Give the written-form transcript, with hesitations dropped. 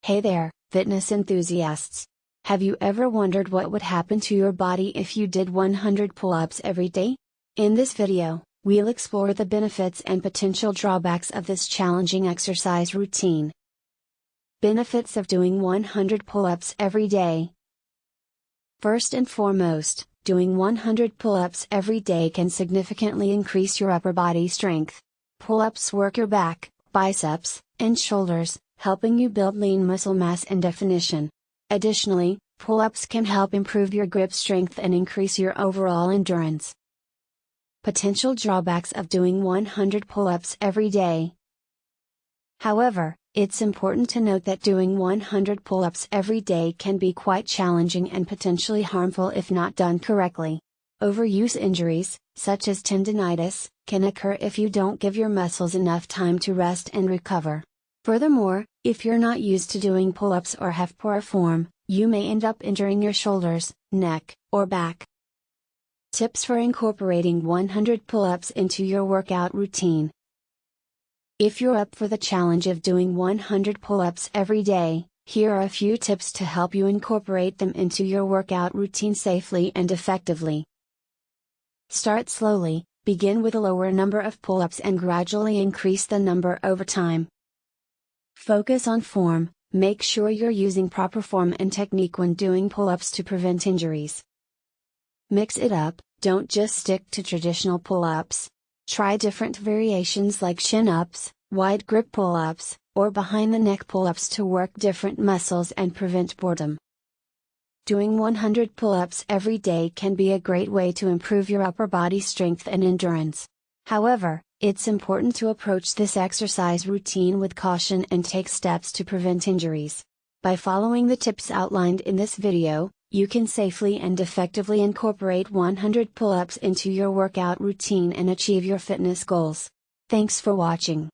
Hey there, fitness enthusiasts! Have you ever wondered what would happen to your body if you did 100 pull-ups every day? In this video, we'll explore the benefits and potential drawbacks of this challenging exercise routine. Benefits of doing 100 pull-ups every day. First and foremost, doing 100 pull-ups every day can significantly increase your upper body strength. Pull-ups work your back, biceps, and shoulders, helping you build lean muscle mass and definition. Additionally, pull-ups can help improve your grip strength and increase your overall endurance. Potential drawbacks of doing 100 pull-ups every day. However, it's important to note that doing 100 pull-ups every day can be quite challenging and potentially harmful if not done correctly. Overuse injuries, such as tendinitis, can occur if you don't give your muscles enough time to rest and recover. Furthermore, if you're not used to doing pull-ups or have poor form, you may end up injuring your shoulders, neck, or back. Tips for incorporating 100 pull-ups into your workout routine. If you're up for the challenge of doing 100 pull-ups every day, here are a few tips to help you incorporate them into your workout routine safely and effectively. Start slowly, begin with a lower number of pull-ups and gradually increase the number over time. Focus on form, make sure you're using proper form and technique when doing pull-ups to prevent injuries. Mix it up, don't just stick to traditional pull-ups. Try different variations like chin-ups, wide grip pull-ups, or behind-the-neck pull-ups to work different muscles and prevent boredom. Doing 100 pull-ups every day can be a great way to improve your upper body strength and endurance. However, it's important to approach this exercise routine with caution and take steps to prevent injuries. By following the tips outlined in this video, you can safely and effectively incorporate 100 pull-ups into your workout routine and achieve your fitness goals. Thanks for watching.